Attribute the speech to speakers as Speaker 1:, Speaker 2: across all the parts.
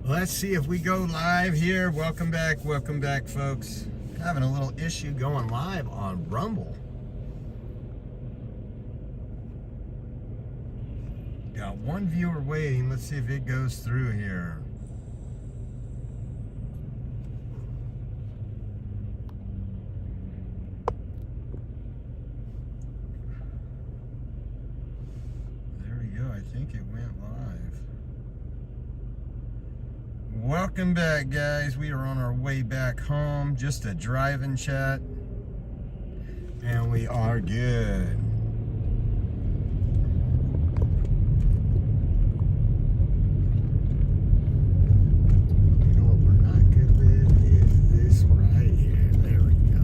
Speaker 1: Let's see if we go live here. Welcome back, folks. Having a little issue going live on Rumble. Got one viewer waiting. Let's see if it goes through here. There we go. I think it went live. Welcome back, guys. We are on our way back home. Just a driving chat. And we are good. You know what we're not good with is this right here. There we go.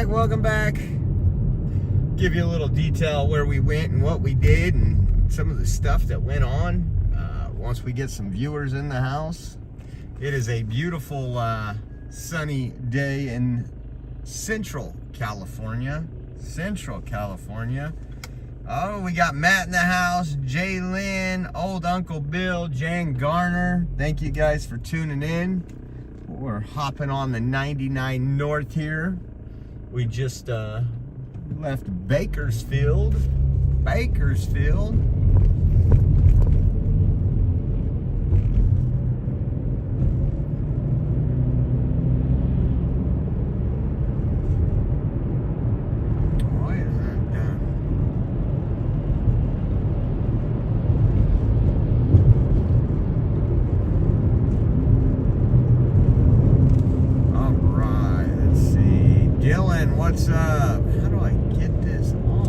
Speaker 1: Welcome back. Give you a little detail where we went and what we did and some of the stuff that went on once we get some viewers in the house. It is a beautiful sunny day in Central California. Oh, we got Matt in the house, Jay Lynn, old Uncle Bill, Jan Garner. Thank you guys for tuning in. We're hopping on the 99 North here. We just left Bakersfield. Why is that done? All right, let's see. Dylan, what's up? How do I get this off?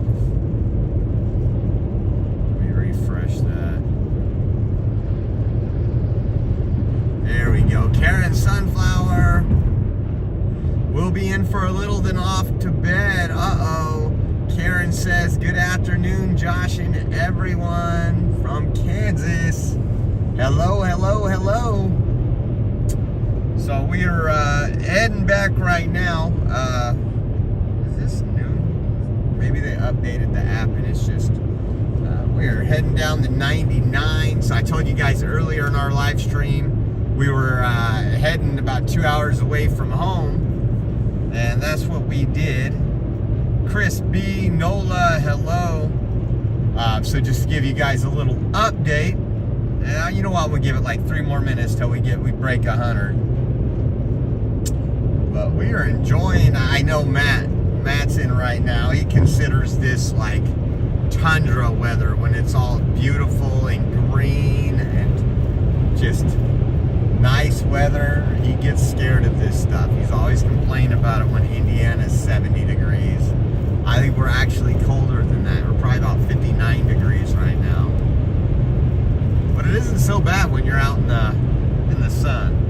Speaker 1: Let me refresh that. There we go. Karen Sunflower. We'll be in for a little, then off to bed. Uh-oh. Karen says, good afternoon, Josh and everyone from Kansas. Hello. So we are heading back right now. Is this new? Maybe they updated the app and it's just, we're heading down the 99. So I told you guys earlier in our live stream, we were heading about 2 hours away from home. And that's what we did. Chris B, Nola, hello. So just to give you guys a little update. You know what, we'll give it like 3 more minutes till we break 100. But we are enjoying, I know Matt's in right now. He considers this like tundra weather when it's all beautiful and green and just nice weather. He gets scared of this stuff. He's always complaining about it when Indiana's 70 degrees. I think we're actually colder than that. We're probably about 59 degrees right now. But it isn't so bad when you're out in the sun.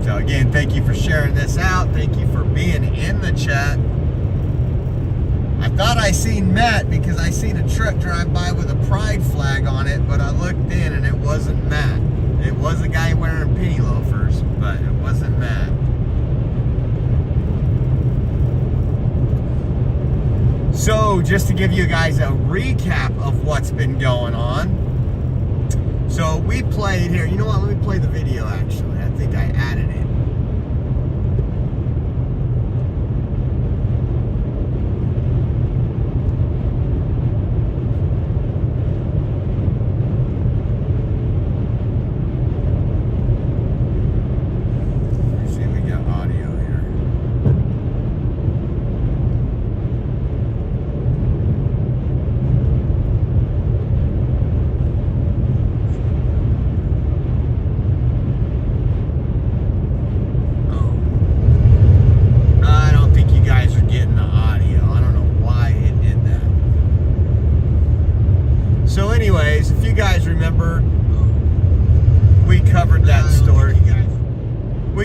Speaker 1: So again, thank you for sharing this out. Thank you for being in the chat. I thought I seen Matt because I seen a truck drive by with a pride flag on it, but I looked in and it wasn't Matt. It was a guy wearing penny loafers, but it wasn't Matt. So just to give you guys a recap of what's been going on. So we played here. You know what? Let me play the video actually. I think I added it.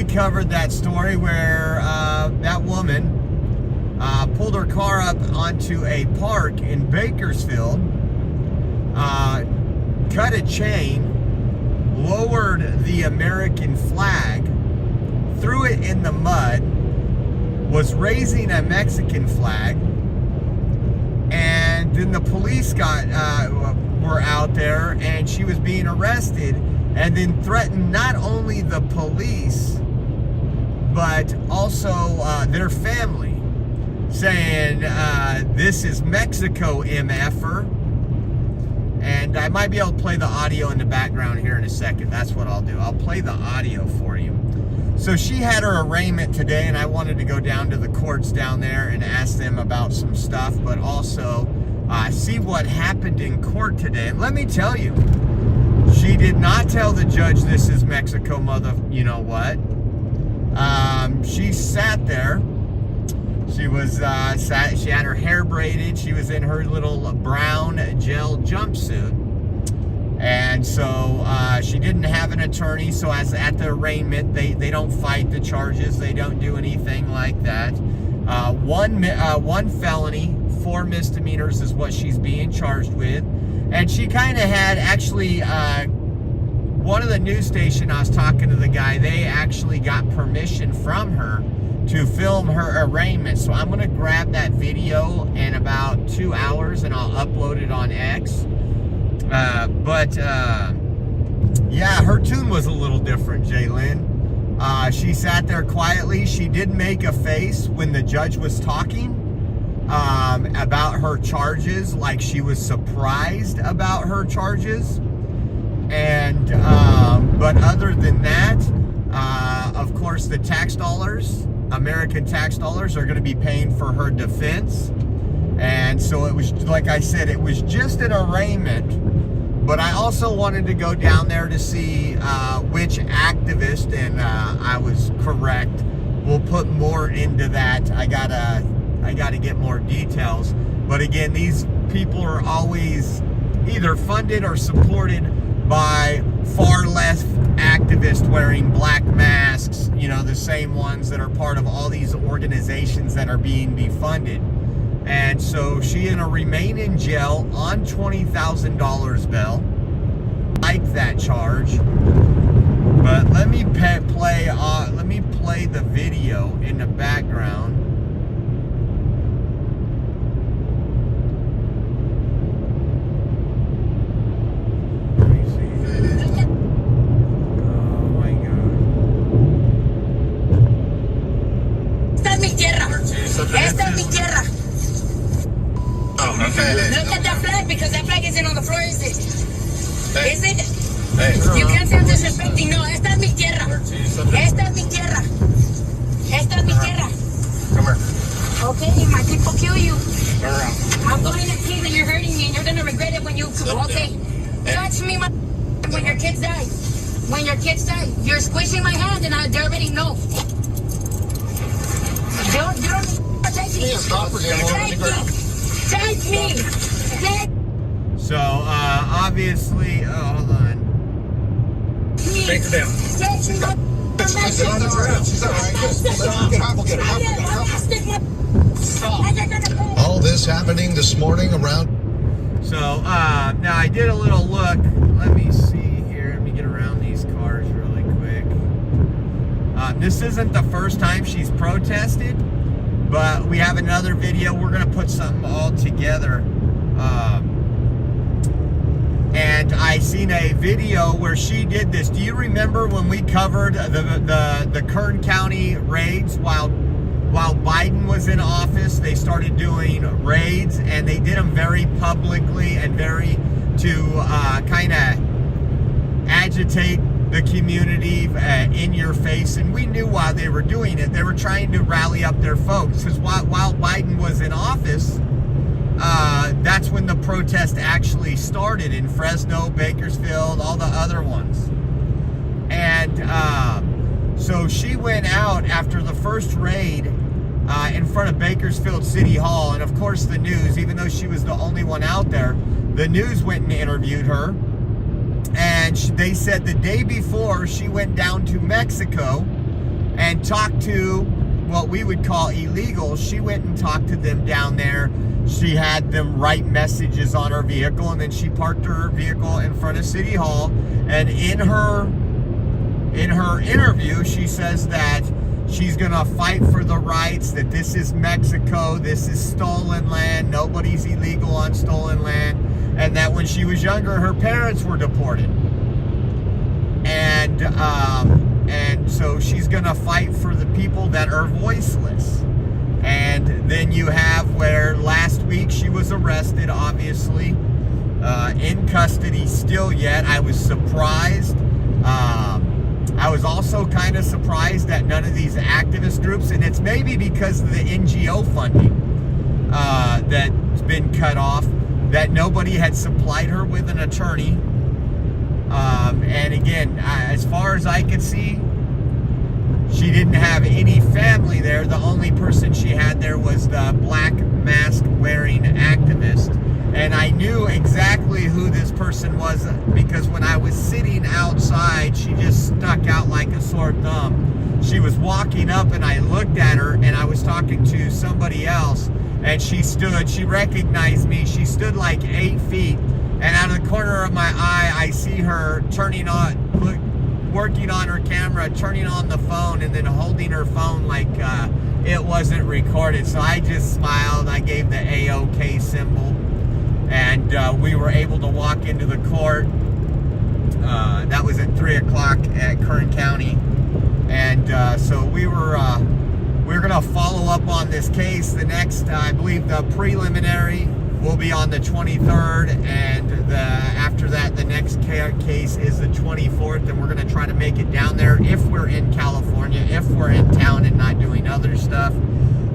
Speaker 1: Covered that story where that woman pulled her car up onto a park in Bakersfield, cut a chain, lowered the American flag, threw it in the mud, was raising a Mexican flag, and then the police were out there, and she was being arrested, and then threatened not only the police but also their family, saying this is Mexico, MFer. And I might be able to play the audio in the background here in a second. That's what I'll do. I'll play the audio for you. So she had her arraignment today, and I wanted to go down to the courts down there and ask them about some stuff, but also see what happened in court today. And let me tell you, she did not tell the judge this is Mexico, mother, you know what. She sat there. She was she had her hair braided. She was in her little brown gel jumpsuit. And so she didn't have an attorney. So as at the arraignment, they don't fight the charges. They don't do anything like that. One felony, 4 misdemeanors is what she's being charged with. And she kind of had actually one of the news station, I was talking to the guy, they actually got permission from her to film her arraignment. So I'm going to grab that video in about 2 hours and I'll upload it on X. Yeah, her tune was a little different, Jaylyn. She sat there quietly. She did make a face when the judge was talking about her charges, like she was surprised about her charges. And but other than that, of course, the tax dollars, American tax dollars, are going to be paying for her defense. And so it was, like I said, it was just an arraignment. But I also wanted to go down there to see which activist, and I was correct. We'll put more into that. I gotta get more details. But again, these people are always either funded or supported by far left activists wearing black masks, you know, the same ones that are part of all these organizations that are being defunded. And so she gonna remain in jail on $20,000 bail. Like that charge. But let me play the video in the background.
Speaker 2: Esta es mi tierra.
Speaker 3: Oh, okay.
Speaker 2: Look at that flag, because that flag isn't on the floor, is it?
Speaker 3: Hey.
Speaker 2: Is it?
Speaker 3: Hey.
Speaker 2: You can't say I'm disrespecting. No, esta es mi tierra. Esta es mi tierra. Esta es mi tierra.
Speaker 3: Come here.
Speaker 2: Okay, my people kill you.
Speaker 3: Turn around.
Speaker 2: I'm going to see that you're hurting me, and you're gonna regret it when you. Okay, touch me, when your kids die. When your kids die, you're squishing my hand, and they already know. You don't take me. Take me.
Speaker 1: So obviously, hold on.
Speaker 3: Take her down.
Speaker 2: Take me.
Speaker 3: Sit on the ground. She's all right. We'll get her. Stop.
Speaker 4: All this happening this morning around.
Speaker 1: So now I did a little look. Let me see here. Let me get around these cars really quick. This isn't the first time she's protested, but we have another video. We're gonna put something all together. And I seen a video where she did this. Do you remember when we covered the Kern County raids while Biden was in office? They started doing raids, and they did them very publicly and very to kind of agitate the community in your face. And we knew why they were doing it. They were trying to rally up their folks, because while Biden was in office, that's when the protest actually started in Fresno, Bakersfield, all the other ones. And so she went out after the first raid in front of Bakersfield City Hall. And of course the news, even though she was the only one out there, the news went and interviewed her. And they said the day before she went down to Mexico and talked to what we would call illegal. She went and talked to them down there. She had them write messages on her vehicle, and then she parked her vehicle in front of City Hall. And in her interview, she says that she's gonna fight for the rights, that this is Mexico, this is stolen land, nobody's illegal on stolen land, and that when she was younger, her parents were deported. And so she's gonna fight for the people that are voiceless. And then you have where last week she was arrested, obviously, in custody still yet. I was surprised. I was also kind of surprised that none of these activist groups, and it's maybe because of the NGO funding that's been cut off, that nobody had supplied her with an attorney. And again, as far as I could see, she didn't have any family there. The only person she had there was the black mask wearing activist. And I knew exactly who this person was because when I was sitting outside, she just stuck out like a sore thumb. She was walking up and I looked at her and I was talking to somebody else and she recognized me. She stood like 8 feet and out of the corner of my eye, I see her working on her camera, turning on the phone and then holding her phone like it wasn't recorded. So I just smiled. I gave the AOK symbol. And we were able to walk into the court. That was at 3 o'clock at Kern County. And so we were gonna follow up on this case. The next, I believe the preliminary will be on the 23rd. And after that, the next case is the 24th. And we're gonna try to make it down there if we're in California, if we're in town and not doing other stuff.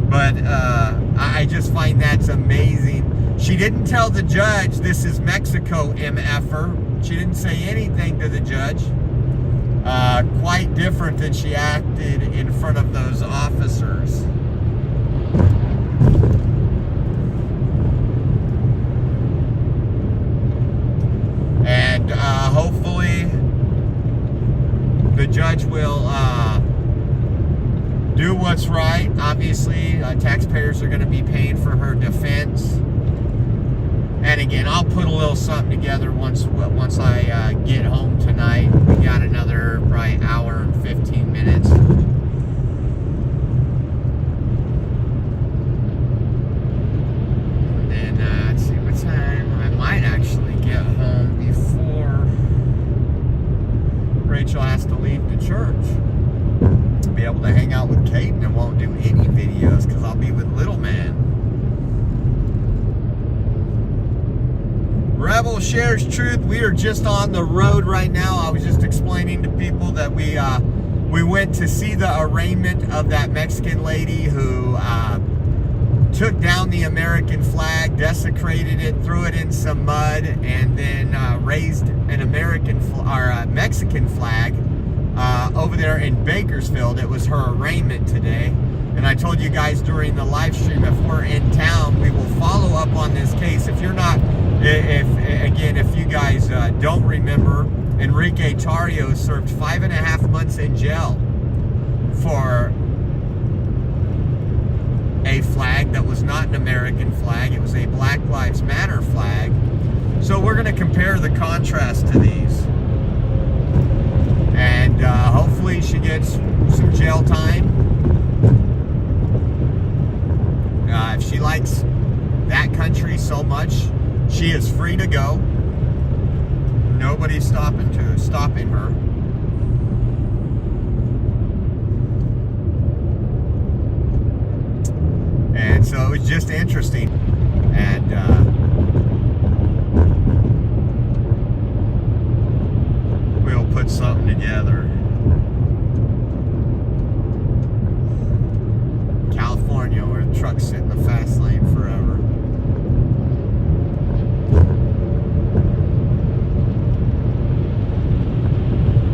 Speaker 1: But I just find that's amazing. She didn't tell the judge this is Mexico, MFer. She didn't say anything to the judge. Quite different than she acted in front of those officers. And hopefully the judge will do what's right. Obviously, taxpayers are going to be paying for her defense. And again, I'll put a little something together once I get home tonight. We got another probably hour and 15 minutes. And then let's see what time. I might actually get home before Rachel has to leave the church. Be able to hang out with Caden and won't do any videos because I'll be with little man. Rebel shares truth. We are just on the road right now. I was just explaining to people that we went to see the arraignment of that Mexican lady who took down the American flag, desecrated it, threw it in some mud, and then raised an Mexican flag over there in Bakersfield. It was her arraignment today. And I told you guys during the live stream, if we're in town, we will follow up on this case. If you guys don't remember, Enrique Tarrio served 5.5 months in jail for a flag that was not an American flag. It was a Black Lives Matter flag. So we're going to compare the contrast to these. And hopefully she gets some jail time. If she likes that country so much, she is free to go. Nobody's stopping her. And so it was just interesting. And we'll put something together. California, where the trucks sit in the fast lane forever.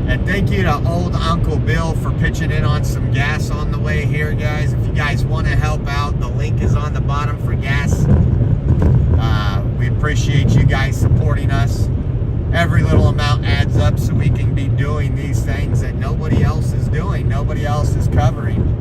Speaker 1: And thank you to old Uncle Bill for pitching in on some gas on the way here, guys. If you guys want to help out, the link is on the bottom for gas. We appreciate you guys supporting us. Every little amount adds up so we can be doing these things that nobody else is doing, nobody else is covering.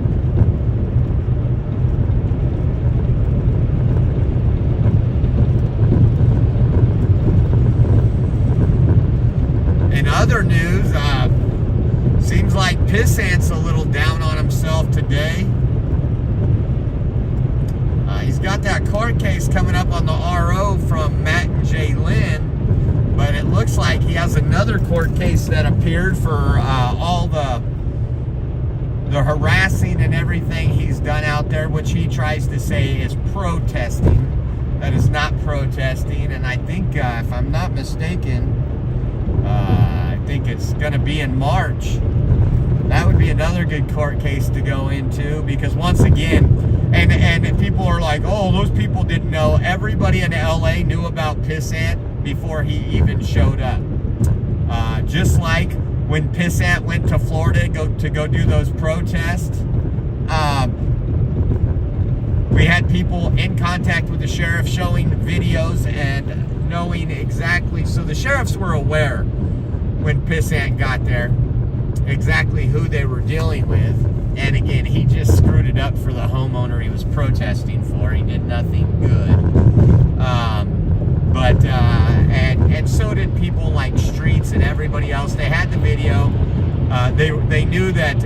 Speaker 1: like Pissant's a little down on himself today. He's got that court case coming up on the RO from Matt and Jay Lynn, but it looks like he has another court case that appeared for all the harassing and everything he's done out there, which he tries to say is protesting. That is not protesting, and I think, if I'm not mistaken, I think it's going to be in March. That would be another good court case to go into, because once again, and people are like, oh, those people didn't know. Everybody in LA knew about Pissant before he even showed up. Just like when Pissant went to Florida to go do those protests, we had people in contact with the sheriff showing videos and knowing exactly. So the sheriffs were aware when Pissant got there exactly who they were dealing with. And again, he just screwed it up for the homeowner he was protesting for. He did nothing good. And so did people like Streets and everybody else. They had the video. They knew that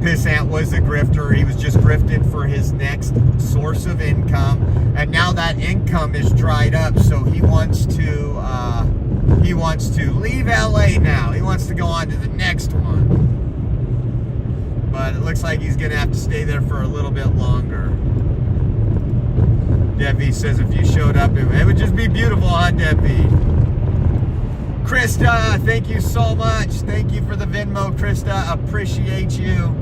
Speaker 1: Pissant was a grifter. He was just grifting for his next source of income. And now that income is dried up, so he wants to leave LA now. He wants to go on to the next one. But it looks like he's gonna have to stay there for a little bit longer. Debbie says if you showed up, it would just be beautiful, huh, Debbie? Krista, thank you so much. Thank you for the Venmo, Krista. Appreciate you.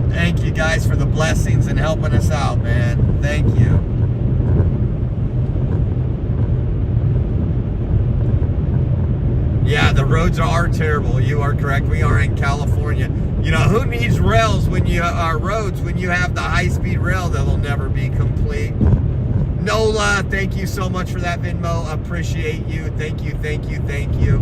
Speaker 1: Thank you guys for the blessings and helping us out, man. Thank you. Yeah, the roads are terrible. You are correct. We are in California. You know, who needs rails when you are roads when you have the high-speed rail that will never be complete? Nola, thank you so much for that Venmo. Appreciate you. Thank you, thank you, thank you.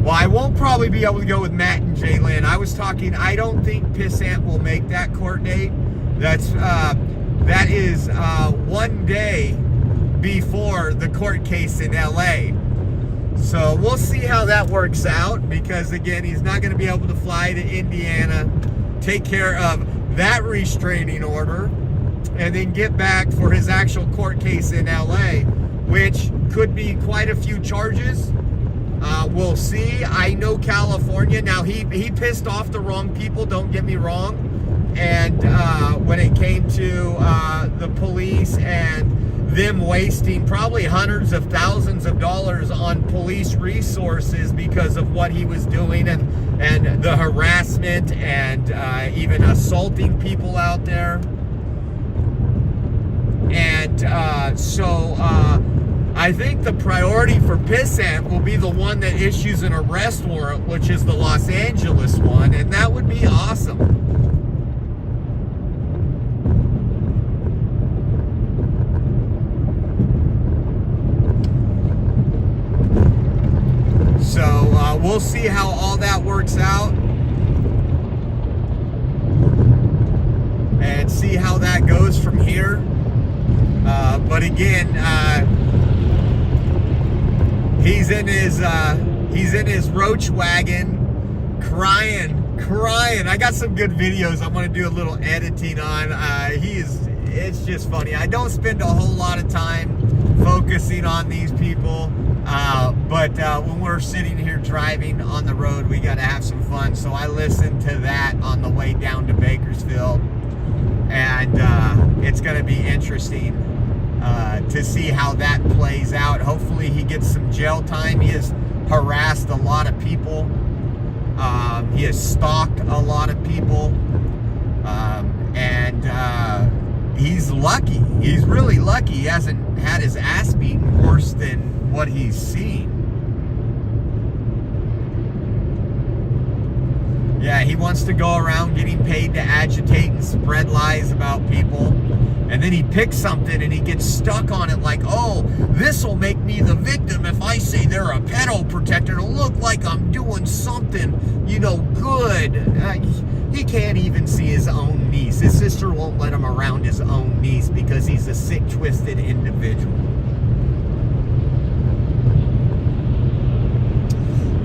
Speaker 1: Well, I won't probably be able to go with Matt and Jay Lynn. I was talking, I don't think Pissant will make that court date. That is 1 day before the court case in LA. So we'll see how that works out, because again, he's not going to be able to fly to Indiana, take care of that restraining order, and then get back for his actual court case in LA, which could be quite a few charges. We'll see. I know California. Now, he pissed off the wrong people, don't get me wrong. And when it came to the police and them wasting probably hundreds of thousands of dollars on police resources because of what he was doing, and the harassment and even assaulting people out there. And so I think the priority for Pissant will be the one that issues an arrest warrant, which is the Los Angeles one, and that would be awesome. So we'll see how all that works out and see how that goes from here. But again, he's in his roach wagon, crying. I got some good videos I'm going to do a little editing on. It's just funny. I don't spend a whole lot of time focusing on these people. But when we're sitting here driving on the road, we got to have some fun. So I listened to that on the way down to Bakersfield, and it's going to be interesting to see how that plays out. Hopefully he gets some jail time. He has harassed a lot of people. He has stalked a lot of people, and he's lucky. He's really lucky. He hasn't had his ass beaten worse than what he's seen. Yeah, he wants to go around getting paid to agitate and spread lies about people, and then he picks something and he gets stuck on it like, oh, this will make me the victim if I say they're a pedo protector. It'll look like I'm doing something, you know, good. He He can't even see his own niece. His sister won't let him around his own niece because he's a sick, twisted individual.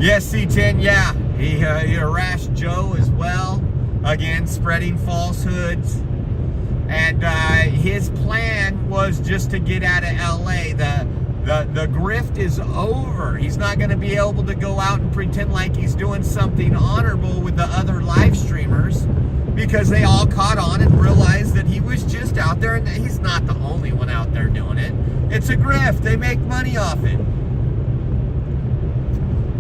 Speaker 1: Yes, C10, yeah. He harassed Joe as well. Again, spreading falsehoods. And his plan was just to get out of LA. The grift is over. He's not going to be able to go out and pretend like he's doing something honorable with the other live streamers because they all caught on and realized that he was just out there, and he's not the only one out there doing it. It's a grift. They make money off it.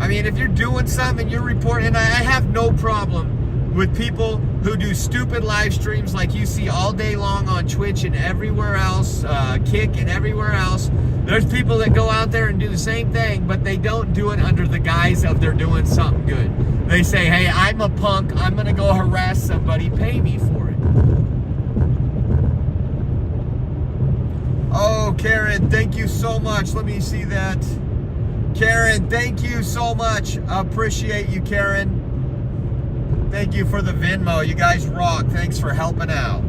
Speaker 1: I mean, if you're doing something and you're reporting, and I have no problem with people who do stupid live streams like you see all day long on Twitch and everywhere else, Kick and everywhere else. There's people that go out there and do the same thing, but they don't do it under the guise of they're doing something good. They say, hey, I'm a punk, I'm gonna go harass somebody, pay me for it. Oh, Karen, thank you so much. Let me see that. Karen, thank you so much. Appreciate you, Karen. Thank you for the Venmo. You guys rock. Thanks for helping out.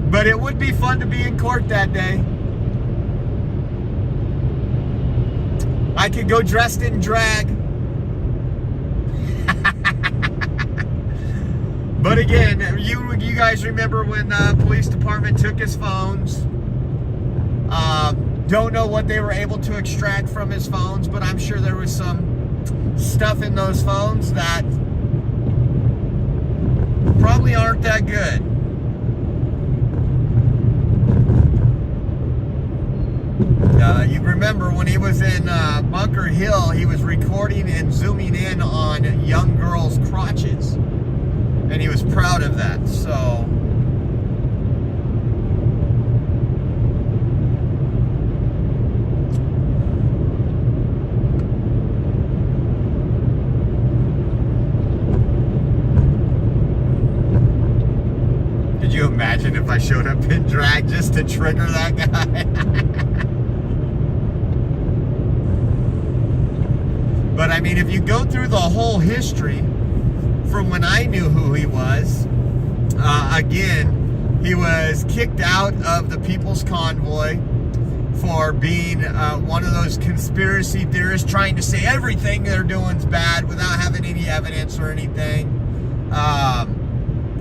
Speaker 1: But it would be fun to be in court that day. I could go dressed in drag. But again, you guys remember when the police department took his phones. Don't know what they were able to extract from his phones, but I'm sure there was some stuff in those phones that probably aren't that good. You remember when he was in Bunker Hill, he was recording and zooming in on young girls' crotches, and he was proud of that. So could you imagine if I showed up in drag just to trigger that guy? But I mean, if you go through the whole history from when I knew who he was, again, he was kicked out of the People's Convoy for being one of those conspiracy theorists trying to say everything they're doing is bad without having any evidence or anything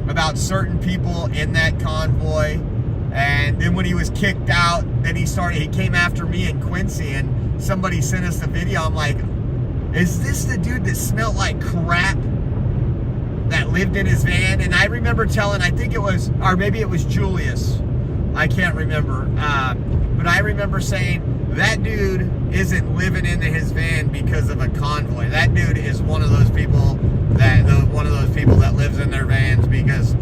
Speaker 1: about certain people in that convoy. And then when he was kicked out, then he came after me and Quincy, and somebody sent us the video. I'm like, is this the dude that smelled like crap that lived in his van? And I remember telling, I think it was, or maybe it was Julius, I can't remember, but I remember saying, that dude isn't living in his van because of a convoy. That dude is one of those people that lives in their vans because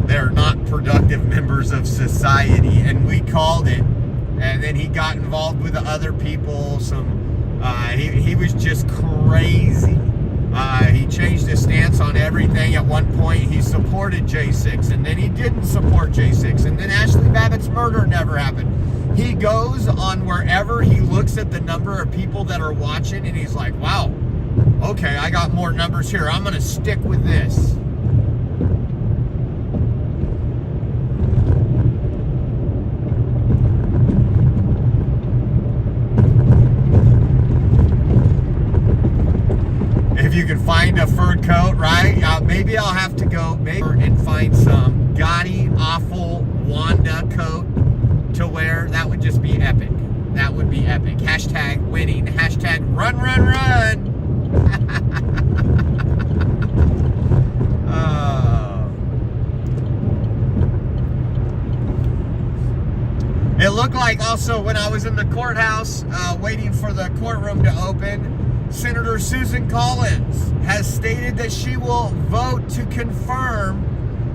Speaker 1: they're not productive members of society. And we called it, and then he got involved with the other people. He was just crazy. He changed his stance on everything. At one point, he supported J6, and then he didn't support J6, and then Ashley Babbitt's murder never happened. He goes on wherever he looks at the number of people that are watching, and he's like, wow, okay, I got more numbers here. I'm going to stick with this. If you can find a fur coat, right? Maybe I'll have to go and find some gaudy, awful Wanda coat to wear. That would just be epic. That would be epic. Hashtag winning. Hashtag run, run, run. It looked like also when I was in the courthouse waiting for the courtroom to open, Senator Susan Collins has stated that she will vote to confirm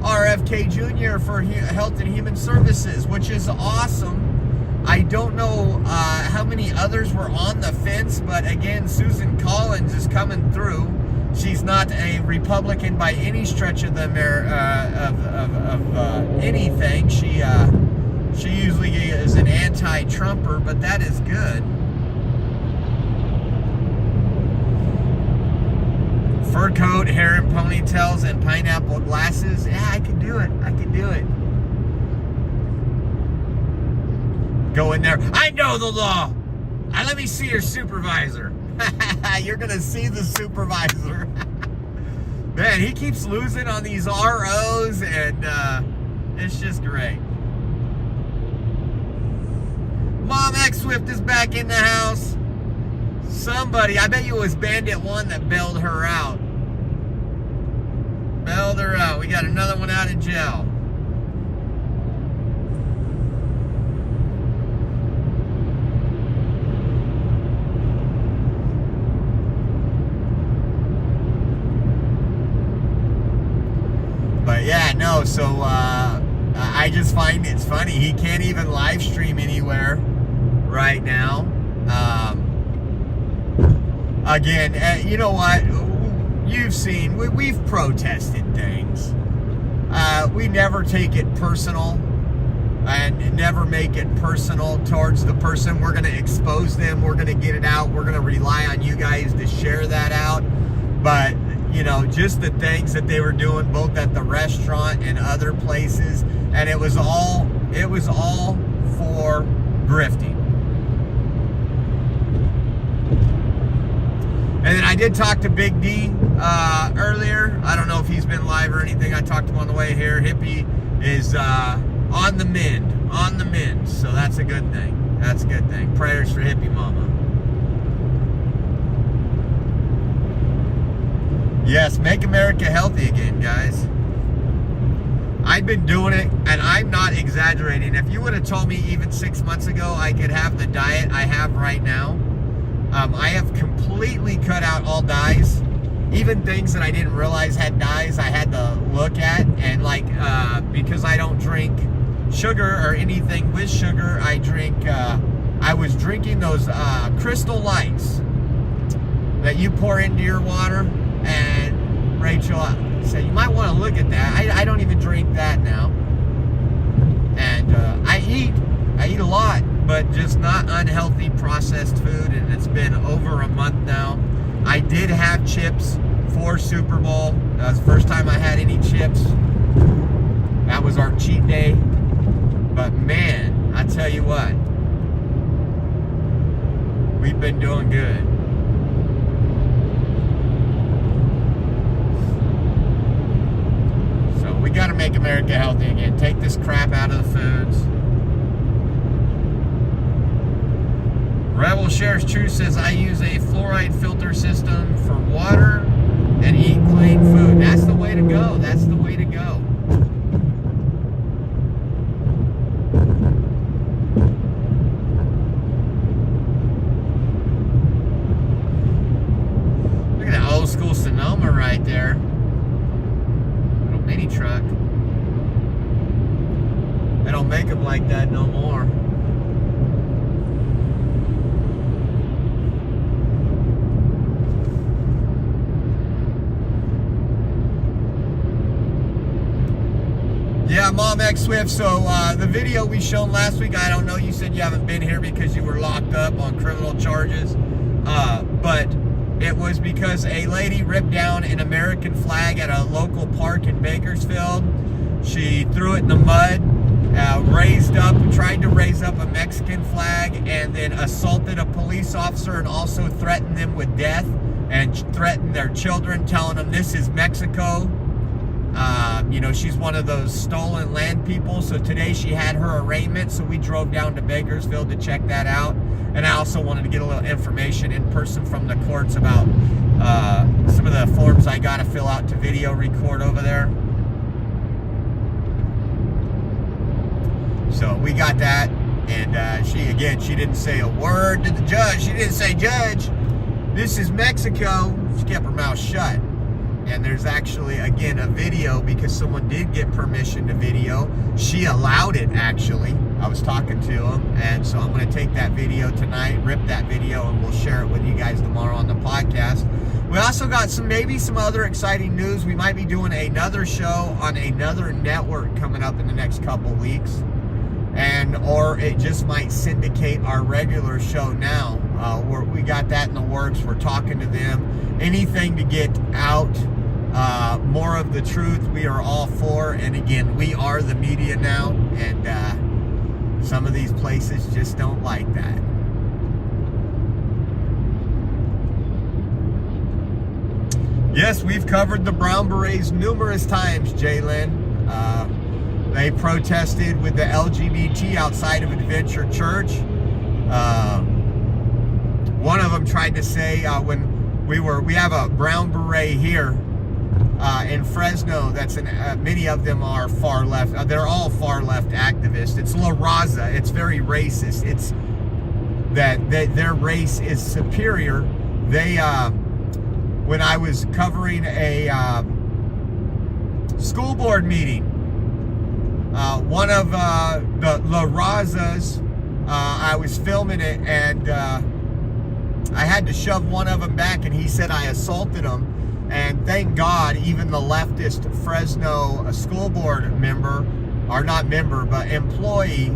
Speaker 1: RFK Jr. for Health and Human Services, which is awesome. I don't know how many others were on the fence, but again, Susan Collins is coming through. She's not a Republican by any stretch of the anything. She usually is an anti-Trumper, but that is good. Fur coat, hair and ponytails, and pineapple glasses. Yeah, I could do it. I could do it. Go in there. I know the law. Let me see your supervisor. You're going to see the supervisor. Man, he keeps losing on these ROs, and it's just great. Mom X Swift is back in the house. Somebody, I bet you it was Bandit 1 that bailed her out. Bailed her out. We got another one out of jail. But yeah, no, so I just find it's funny. He can't even live stream anywhere right now. Again, you know what? You've seen, we've protested things. We never take it personal and never make it personal towards the person. We're going to expose them. We're going to get it out. We're going to rely on you guys to share that out. But, you know, just the things that they were doing both at the restaurant and other places. And it was all for grifting. And then I did talk to Big D earlier. I don't know if he's been live or anything. I talked to him on the way here. Hippie is on the mend. So that's a good thing. That's a good thing. Prayers for Hippie Mama. Yes, make America healthy again, guys. I've been doing it, and I'm not exaggerating. If you would have told me even 6 months ago I could have the diet I have right now, I have completely cut out all dyes. Even things that I didn't realize had dyes, I had to look at. And like, because I don't drink sugar or anything with sugar, I was drinking those Crystal Lights that you pour into your water. And Rachel said, you might want to look at that. I don't even drink that now. And I eat a lot, but just not unhealthy processed food, and it's been over a month now. I did have chips for Super Bowl. That was the first time I had any chips. That was our cheat day. But man, I tell you what, we've been doing good. So we got to make America healthy again. Take this crap out of the foods. Rebel Sheriff's Truth says, I use a fluoride filter system for water and eat clean food. That's the way to go. That's the way to go. Look at that old school Sonoma right there. Little mini truck. They don't make them like that no more. Yeah, Mom X Swift. So the video we shown last week, I don't know, you said you haven't been here because you were locked up on criminal charges. But it was because a lady ripped down an American flag at a local park in Bakersfield. She threw it in the mud, tried to raise up a Mexican flag, and then assaulted a police officer and also threatened them with death and threatened their children, telling them this is Mexico. You know, she's one of those stolen land people. So today she had her arraignment. So we drove down to Bakersfield to check that out. And I also wanted to get a little information in person from the courts about some of the forms I got to fill out to video record over there. So we got that. And she didn't say a word to the judge. She didn't say, Judge, this is Mexico. She kept her mouth shut. And there's actually, again, a video because someone did get permission to video. She allowed it, actually. I was talking to him, and so I'm going to take that video tonight, rip that video, and we'll share it with you guys tomorrow on the podcast. We also got maybe some other exciting news. We might be doing another show on another network coming up in the next couple weeks. or it just might syndicate our regular show now. We got that in the works. We're talking to them. Anything to get out more of the truth, we are all for. And again, we are the media now, and some of these places just don't like that. Yes, we've covered the Brown Berets numerous times, Jalen. They protested with the LGBT outside of Adventure Church. One of them tried to say when we have a Brown Beret here in Fresno. Many of them are far left. They're all far left activists. It's La Raza. It's very racist. It's that their race is superior. When I was covering a school board meeting, one of the La Razas, I was filming it, and I had to shove one of them back, and he said I assaulted him. And thank God, even the leftist Fresno school board member, or not member, but employee,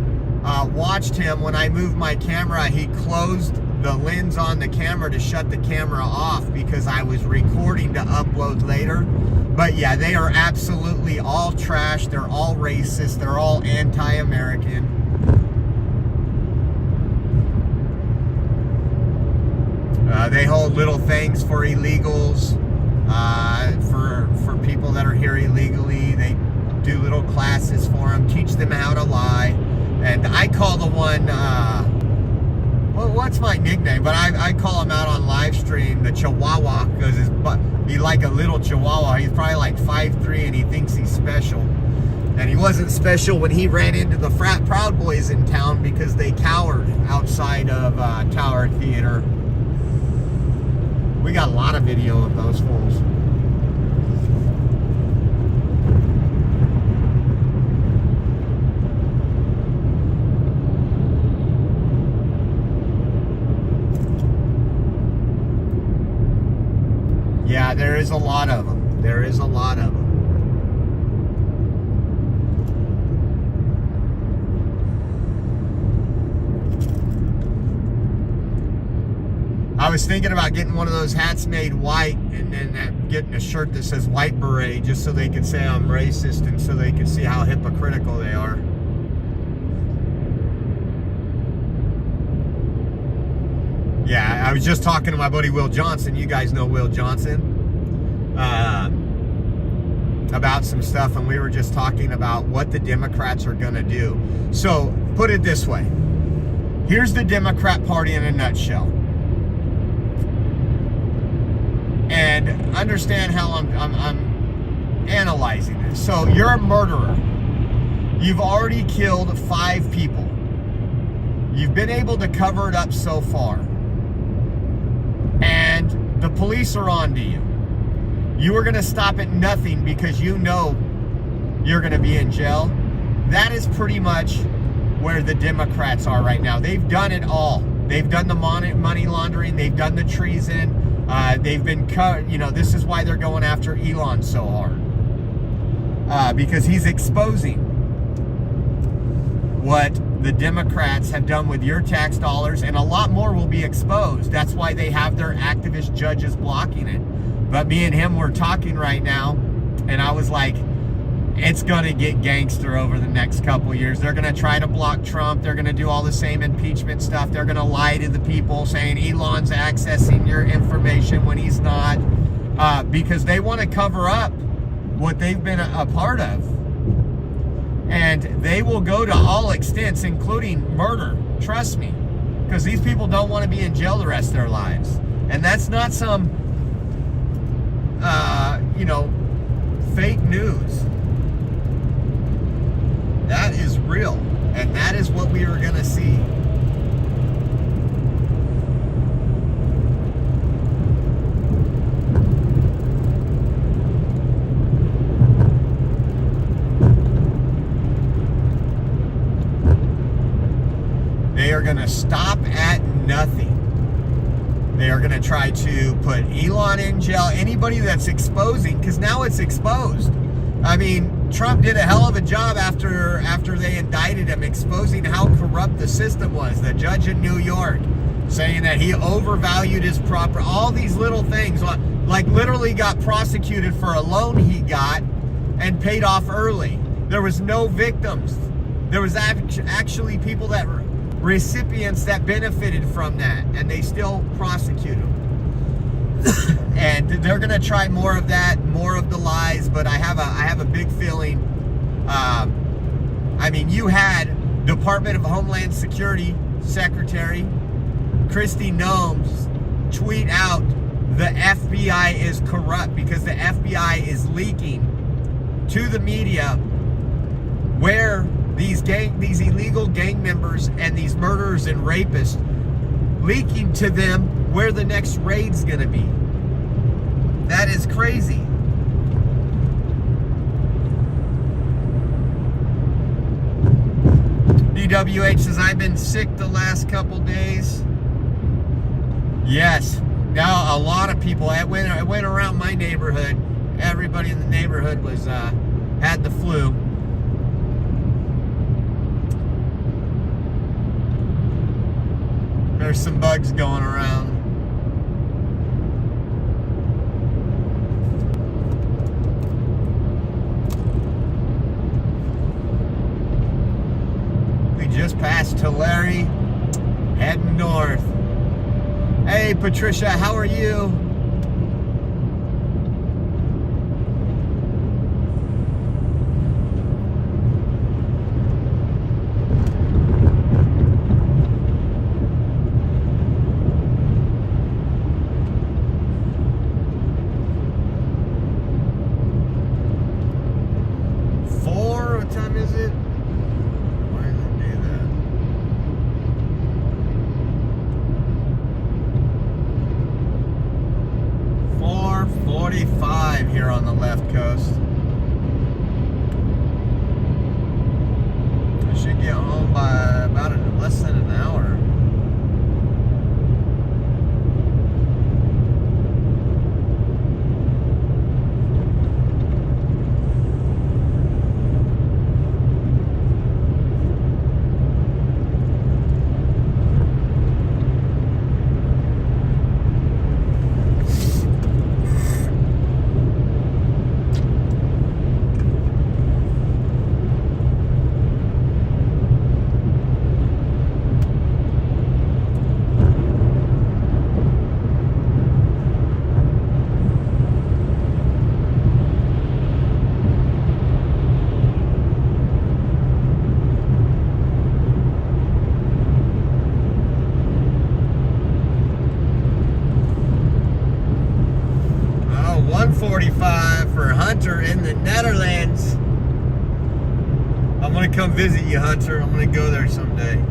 Speaker 1: watched him. When I moved my camera, he closed the lens on the camera to shut the camera off because I was recording to upload later. But yeah, they are absolutely all trash. They're all racist. They're all anti-American. They hold little things for illegals, for people that are here illegally. They do little classes for them, teach them how to lie. And I call the one, well, what's my nickname? But I call him out on live stream the Chihuahua, because he's like a little Chihuahua. He's probably like 5'3", and he thinks he's special. And he wasn't special when he ran into the frat Proud Boys in town because they cowered outside of Tower Theater. We got a lot of video of those fools. Yeah, there is a lot of them. There is a lot of them. I was thinking about getting one of those hats made white and then getting a shirt that says White Beret, just so they could say I'm racist and so they could see how hypocritical they are. Yeah, I was just talking to my buddy Will Johnson. You guys know Will Johnson. About some stuff, and we were just talking about what the Democrats are going to do. So, put it this way. Here's the Democrat Party in a nutshell. And understand how I'm analyzing this. So, you're a murderer. You've already killed 5 people. You've been able to cover it up so far. And the police are on to you. You are going to stop at nothing because you know you're going to be in jail. That is pretty much where the Democrats are right now. They've done it all. They've done the money laundering. They've done the treason. They've been cut. You know, this is why they're going after Elon so hard. Because he's exposing what the Democrats have done with your tax dollars, and a lot more will be exposed. That's why they have their activist judges blocking it. But me and him were talking right now, and I was like, it's going to get gangster over the next couple years. They're going to try to block Trump. They're going to do all the same impeachment stuff. They're going to lie to the people saying Elon's accessing your information when he's not, because they want to cover up what they've been a part of. And they will go to all extents, including murder. Trust me. Because these people don't want to be in jail the rest of their lives. And that's not some, fake news. That is real. And that is what we are going to see. They are going to stop at nothing. They are going to try to put Elon in jail. Anybody that's exposing, because now it's exposed. I mean, Trump did a hell of a job after they indicted tweeted him exposing how corrupt the system was. The judge in New York saying that he overvalued his property. All these little things, like literally got prosecuted for a loan he got and paid off early. There was no victims. There was actually people that were recipients that benefited from that, and they still prosecute them. And they're gonna try more of that, more of the lies. But I have a big feeling. I mean, you had Department of Homeland Security Secretary Kristi Noem tweet out the FBI is corrupt because the FBI is leaking to the media where these illegal gang members and these murderers and rapists, leaking to them where the next raid's gonna be. That is crazy. DWH says, I've been sick the last couple days. Yes. Now a lot of people, I went around my neighborhood. Everybody in the neighborhood was had the flu. There's some bugs going around. We just passed Tulare, heading north. Hey Patricia, how are you? What time is it? Why did it do that? 4:45 here on the left coast. I should get home by about less than an hour. For Hunter in the Netherlands. I'm gonna come visit you, Hunter. I'm gonna go there someday.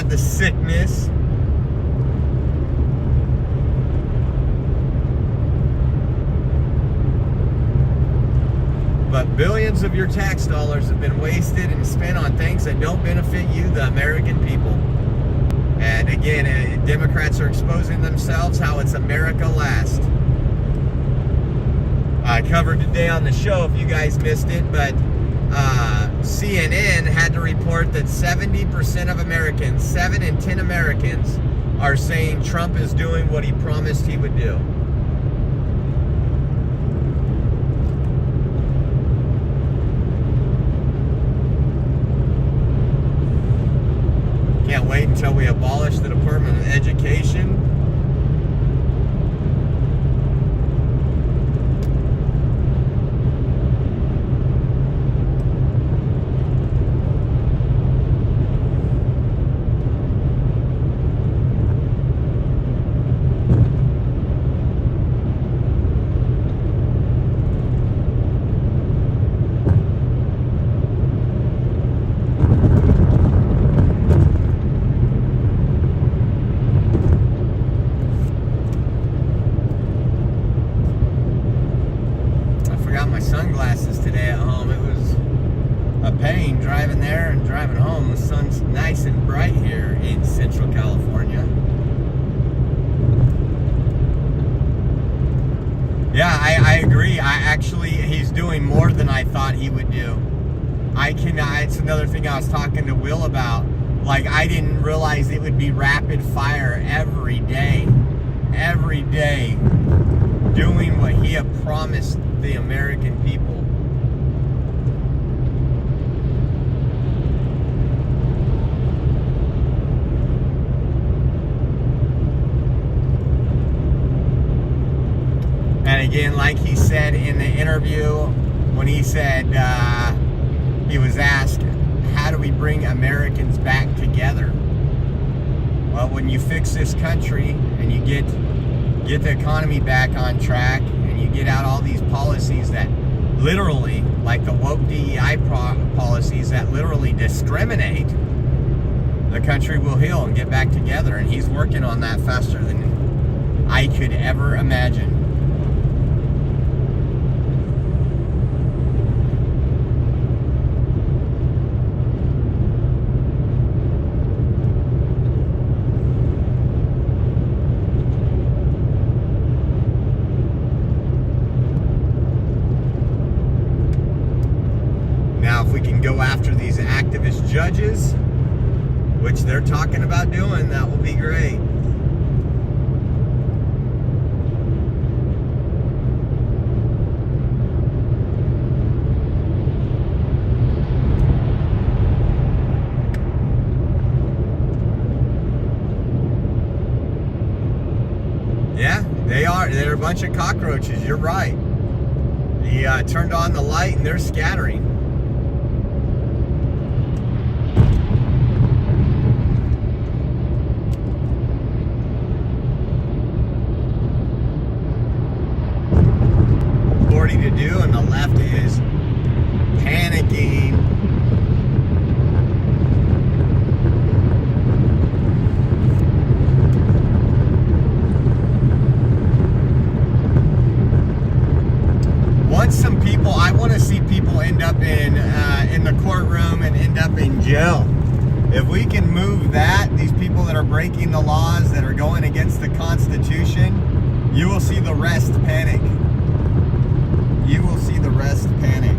Speaker 1: The sickness. But billions of your tax dollars have been wasted and spent on things that don't benefit you, the American people. And again, Democrats are exposing themselves how it's America last. I covered today on the show, if you guys missed it, but CNN had to report that 70% of Americans, 7 in 10 Americans, are saying Trump is doing what he promised he would do. Can't wait until we abolish the Department of Education. forgot my sunglasses today at home. It was a pain driving there and driving home. The sun's nice and bright here in Central California. Yeah, I agree. He's doing more than I thought he would do. It's another thing I was talking to Will about. Like, I didn't realize it would be rapid fire every day, doing what he had promised the American people. And again, like he said in the interview, when he said, he was asked, how do we bring Americans back together? Well, when you fix this country and you get the economy back on track and you get out all these policies that literally, like the woke DEI policies that literally discriminate, the country will heal and get back together. And he's working on that faster than I could ever imagine. Go after these activist judges, which they're talking about doing, that will be great. Yeah, they're a bunch of cockroaches, you're right. He turned on the light and they're scattering. To do, and the left is panicking. I want to see people end up in the courtroom and end up in jail. If we can move that, these people that are breaking the laws, that are going against the Constitution, you will see the rest panic. You will see the rest panic.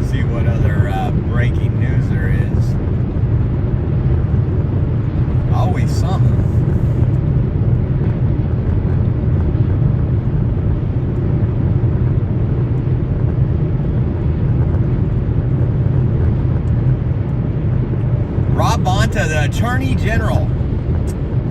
Speaker 1: See what other breaking news there is. Always something. Rob Bonta, the Attorney General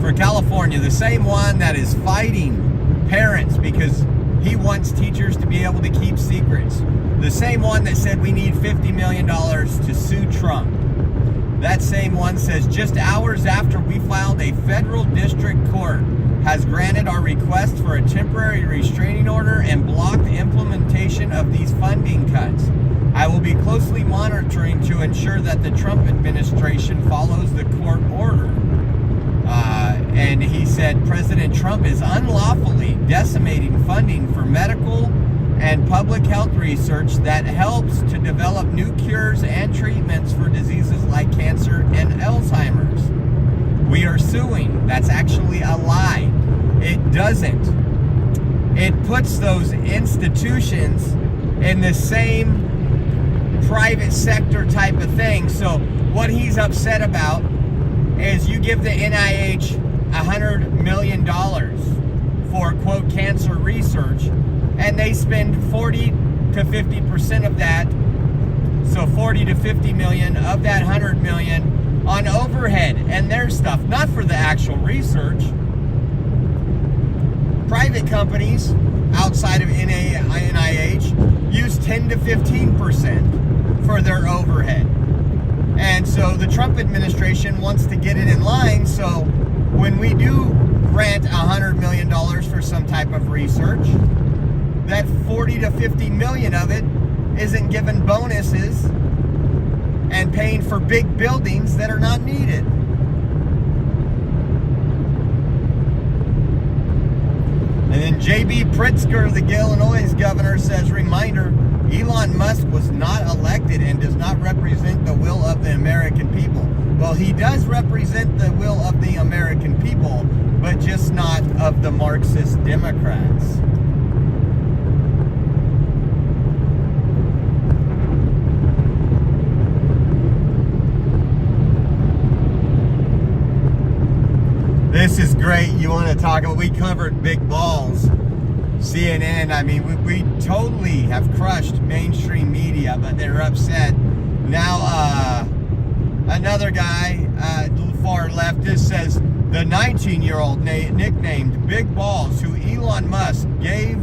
Speaker 1: for California, the same one that is fighting parents because he wants teachers to be able to keep secrets. The same one that said we need $50 million to sue Trump. That same one says just hours after we filed, a federal district court has granted our request for a temporary restraining order and blocked the implementation of these funding cuts. I will be closely monitoring to ensure that the Trump administration follows the court order. And he said President Trump is unlawfully decimating funding for medical and public health research that helps to develop new cures and treatments for diseases like cancer and Alzheimer's. We are suing. That's actually a lie. It doesn't. It puts those institutions in the same private sector type of thing. So what he's upset about is you give the NIH $100 million for, quote, cancer research, and they spend 40 to 50% of that, so 40 to 50 million of that 100 million on overhead and their stuff, not for the actual research. Private companies outside of NIH use 10 to 15% for their overhead. And so the Trump administration wants to get it in line, so when we do grant $100 million for some type of research, that 40 to 50 million of it isn't given bonuses and paying for big buildings that are not needed. And then J.B. Pritzker, the Illinois governor, says, reminder, Elon Musk was not elected and does not represent the will of the American people. Well, he does represent the will of the American people, but just not of the Marxist Democrats. This is great. You want to talk about, we covered big balls. CNN, I mean, we totally have crushed mainstream media, but they're upset. Now, another guy, far left, this says, the 19-year-old nicknamed Big Balls, who Elon Musk gave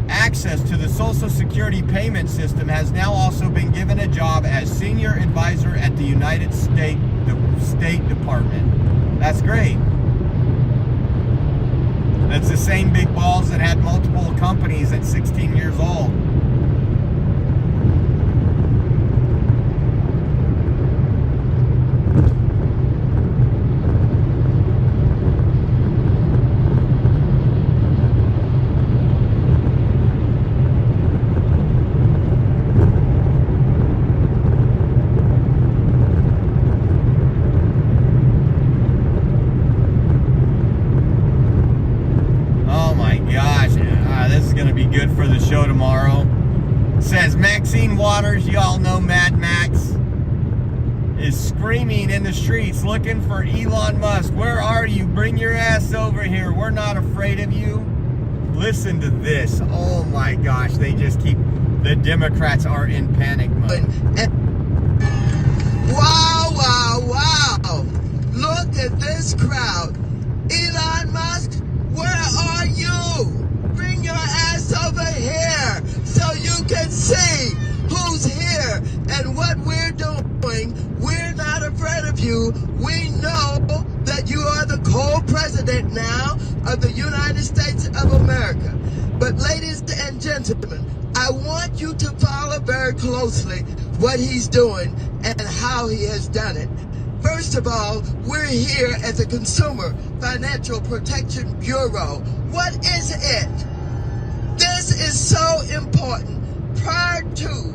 Speaker 1: access to the Social Security payment system, has now also been given a job as senior advisor at the United States State Department. That's great. That's the same Big Balls that had multiple companies at 16 years old. Good for the show tomorrow. Says Maxine Waters, y'all know Mad Max, is screaming in the streets looking for Elon Musk. Where are you? Bring your ass over here. We're not afraid of you. Listen to this. Oh my gosh, they just keep, the Democrats are in panic mode.
Speaker 5: Wow, wow, wow. Look at this crowd. Elon Musk, where are you? Bring your ass over here so you can see who's here and what we're doing. We're not afraid of you. We know that you are the co-president now of the United States of America. But ladies and gentlemen, I want you to follow very closely what he's doing and how he has done it. First of all, we're here as a Consumer Financial Protection Bureau. What is it? This is so important. Prior to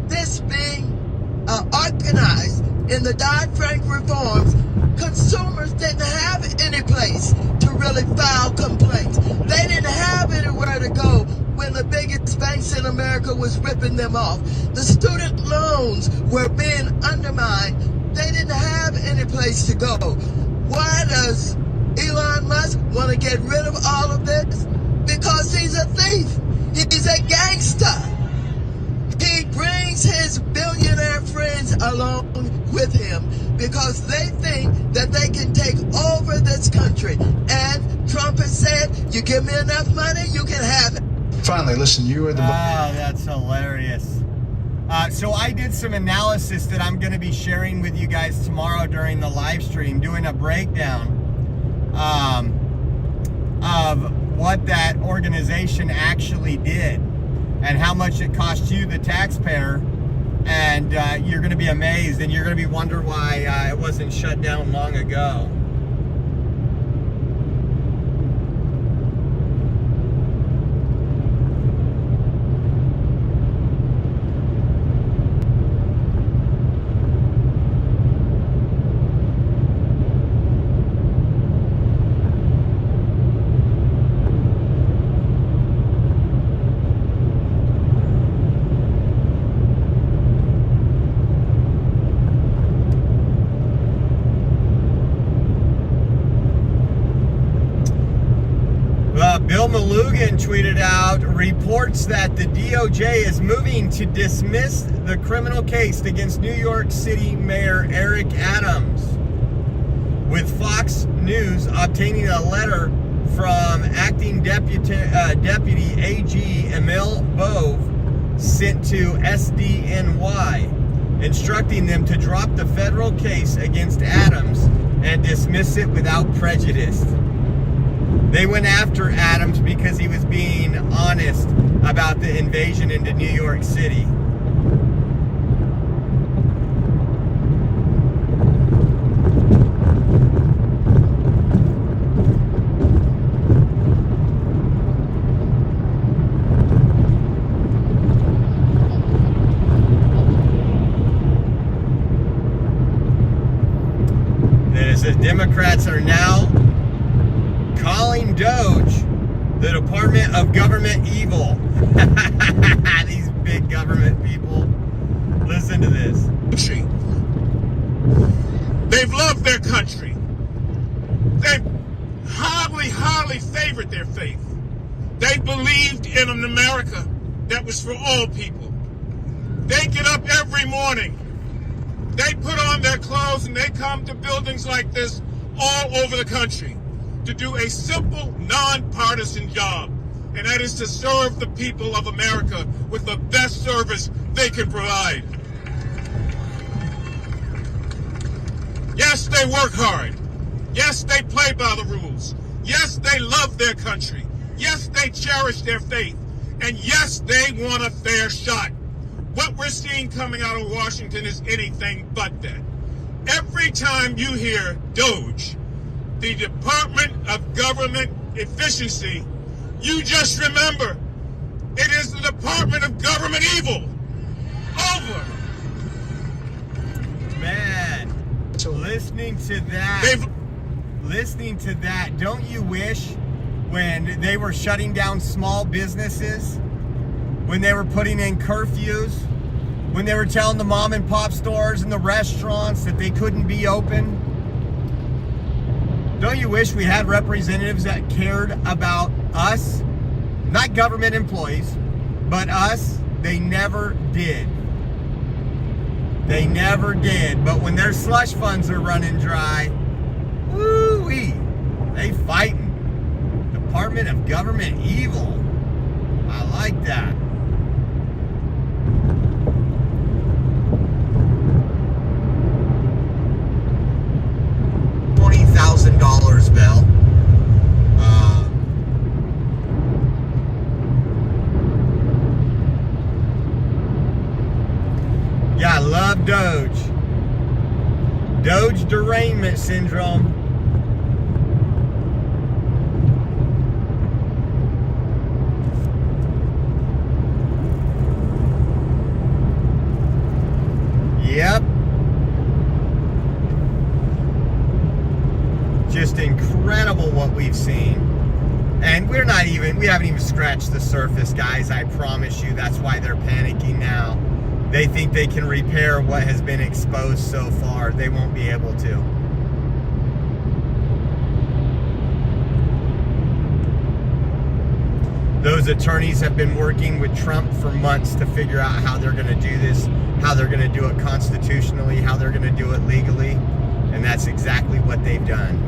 Speaker 5: this being organized in the Dodd-Frank reforms, consumers didn't have any place to really file complaints. They didn't have anywhere to go when the biggest banks in America was ripping them off. The student loans were being undermined. They didn't have any place to go. Why does Elon Musk want to get rid of all of this? Because he's a thief. He's a gangster. He brings his billionaire friends along with him because they think that they can take over this country. And Trump has said, you give me enough money, you can have it.
Speaker 4: Finally, listen, you are the...
Speaker 1: Oh, that's hilarious. So I did some analysis that I'm going to be sharing with you guys tomorrow during the live stream, doing a breakdown of what that organization actually did and how much it cost you, the taxpayer. And you're going to be amazed, and you're going to be wondering why it wasn't shut down long ago. Bill Malugin tweeted out reports that the DOJ is moving to dismiss the criminal case against New York City Mayor Eric Adams, with Fox News obtaining a letter from acting Deputy AG Emil Bove sent to SDNY, instructing them to drop the federal case against Adams and dismiss it without prejudice. They went after Adams because he was being honest about the invasion into New York City. says Democrats are now calling Doge the Department of Government Evil. These big government people. Listen to this.
Speaker 6: They've loved their country. They've highly favored their faith. They believed in an America that was for all people. They get up every morning. They put on their clothes and they come to buildings like this all over the country to do a simple, nonpartisan job, and that is to serve the people of America with the best service they can provide. Yes, they work hard. Yes, they play by the rules. Yes, they love their country. Yes, they cherish their faith. And yes, they want a fair shot. What we're seeing coming out of Washington is anything but that. Every time you hear DOGE, the Department of Government Efficiency, you just remember it is the Department of Government Evil. Over.
Speaker 1: Man, listening to that, don't you wish when they were shutting down small businesses, when they were putting in curfews, when they were telling the mom and pop stores and the restaurants that they couldn't be open? Don't you wish we had representatives that cared about us? Not government employees, but us. They never did. They never did. But when their slush funds are running dry, woo-wee, they fighting. Department of Government Evil. I like that. $20,000, Bell. Yeah, I love Doge. Doge derangement syndrome. Yep. Just incredible what we've seen. And we haven't even scratched the surface, guys. I promise you, that's why they're panicking now. They think they can repair what has been exposed so far. They won't be able to. Those attorneys have been working with Trump for months to figure out how they're going to do this, how they're going to do it constitutionally, how they're going to do it legally. And that's exactly what they've done.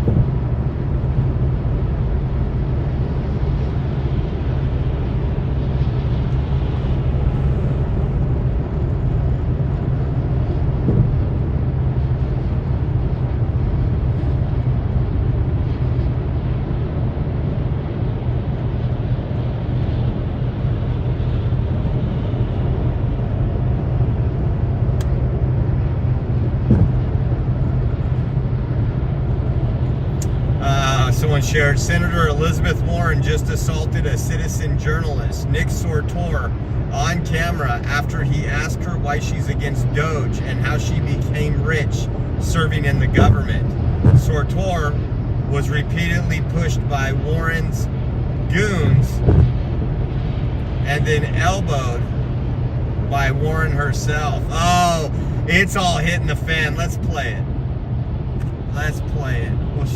Speaker 1: Someone shared, Senator Elizabeth Warren just assaulted a citizen journalist, Nick Sortor, on camera after he asked her why she's against Doge and how she became rich serving in the government. Sortor was repeatedly pushed by Warren's goons and then elbowed by Warren herself. Oh, it's all hitting the fan. Let's play it. Let's play it. We'll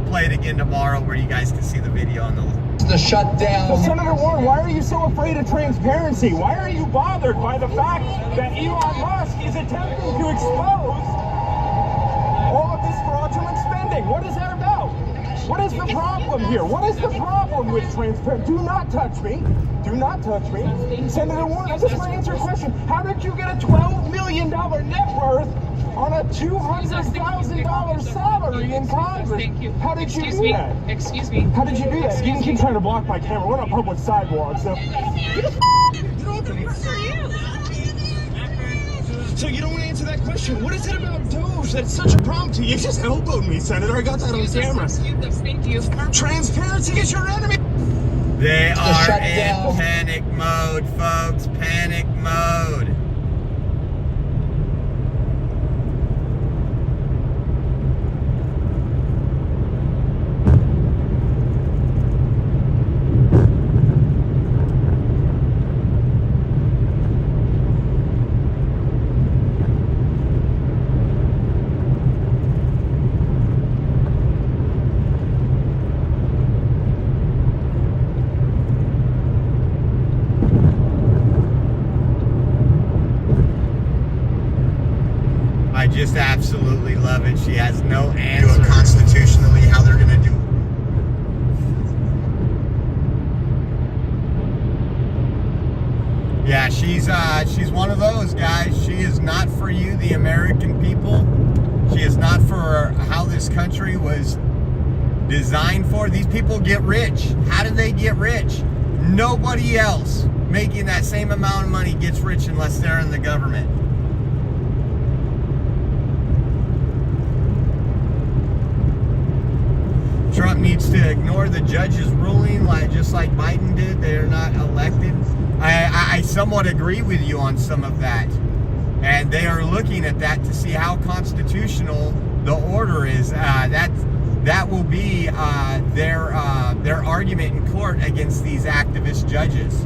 Speaker 1: play it again tomorrow where you guys can see the video on the
Speaker 7: shutdown. So Senator Warren, why are you so afraid of transparency? Why are you bothered by the fact that Elon Musk is attempting to expose all of this fraudulent spending? What is that about? What is the problem here? What is the problem with transparency? Do not touch me. Do not touch me. Senator Warren, I just want to answer a question. How did you get a $12 million net worth on a $200,000 salary in Congress?
Speaker 8: Thank you.
Speaker 7: How did you do that?
Speaker 8: Excuse me.
Speaker 7: How did you do that? You can keep trying to block my camera. We're on a public sidewalk, so. So you don't want to answer that question. What is it about Doge that's such a problem to you? You just elbowed me, Senator. I got that on camera.
Speaker 8: Thank you.
Speaker 7: Transparency is your enemy.
Speaker 1: They are in panic mode, folks. Panic mode. just absolutely love it. She has no
Speaker 3: Do
Speaker 1: answer.
Speaker 3: it constitutionally, how they're going to do it.
Speaker 1: Yeah, she's one of those guys. She is not for you, the American people. She is not for how this country was designed for. These people get rich. How do they get rich? Nobody else making that same amount of money gets rich unless they're in the government. Trump needs to ignore the judge's ruling, just like Biden did. They're not elected. I somewhat agree with you on some of that. And they are looking at that to see how constitutional the order is. That will be their argument in court against these activist judges,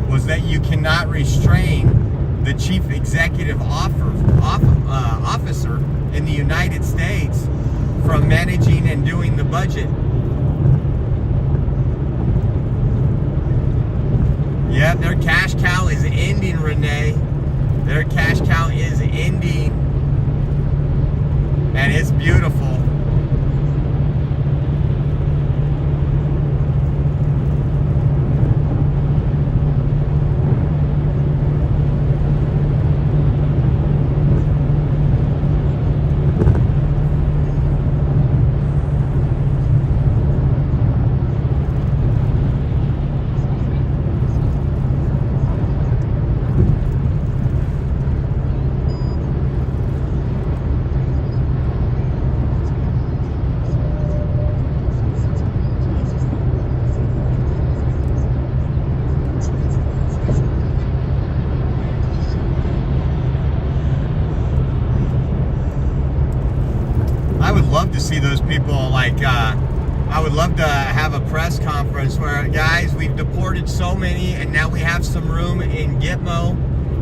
Speaker 1: was that you cannot restrain the chief executive officer in the United States from managing and doing the budget. Yep, their cash cow is ending, Renee. Their cash cow is ending. And it's beautiful. To see those people, I would love to have a press conference where, guys, we've deported so many and now we have some room in Gitmo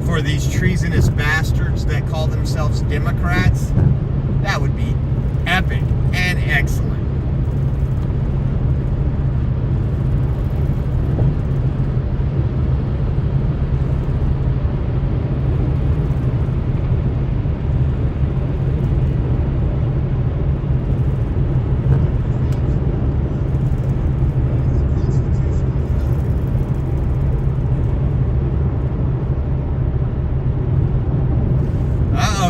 Speaker 1: for these treasonous bastards that call themselves Democrats. That would be epic and excellent.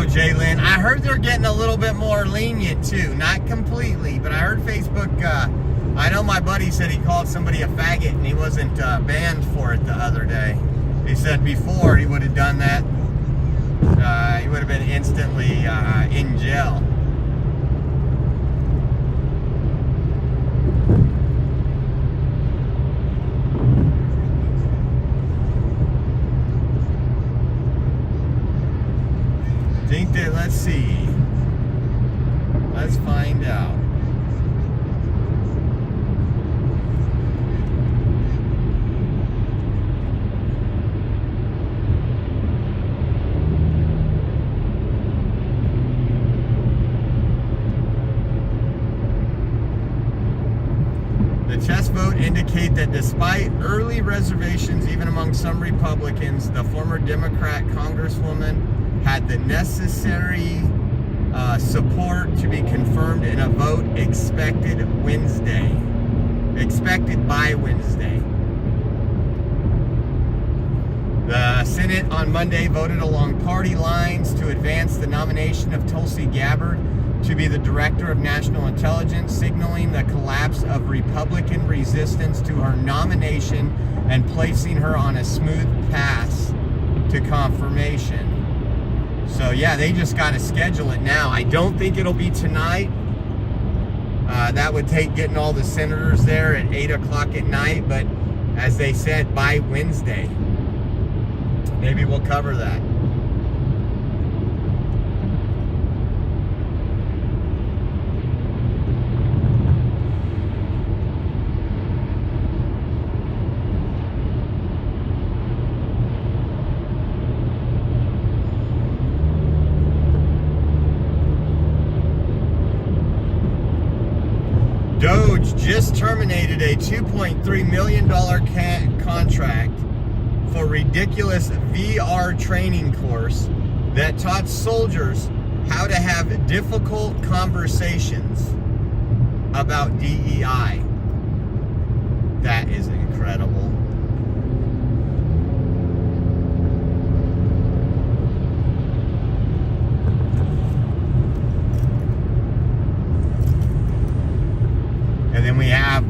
Speaker 1: Jalen, I heard they're getting a little bit more lenient too. Not completely, but I heard Facebook, I know my buddy said he called somebody a faggot and he wasn't banned for it the other day. He said before he would have done that, he would have been instantly in jail. Think that, let's see. Let's find out. The test vote indicate that despite early reservations, even among some Republicans, the former Democrat Congresswoman had the necessary support to be confirmed in a vote expected by Wednesday. The Senate on Monday voted along party lines to advance the nomination of Tulsi Gabbard to be the Director of National Intelligence, signaling the collapse of Republican resistance to her nomination and placing her on a smooth path to confirmation. So yeah, they just got to schedule it now. I don't think it'll be tonight. That would take getting all the senators there at 8 o'clock at night, but as they said, by Wednesday. Maybe we'll cover that. Doge just terminated a $2.3 million contract for ridiculous VR training course that taught soldiers how to have difficult conversations about DEI. That is incredible. And then we have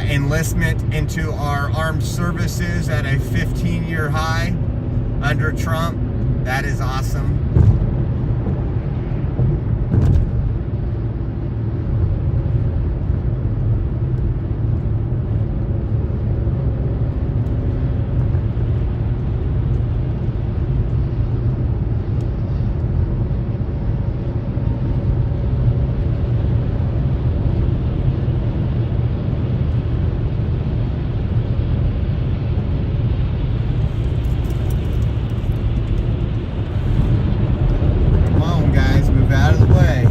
Speaker 1: enlistment into our armed services at a 15-year high under Trump. That is awesome. Out of the way.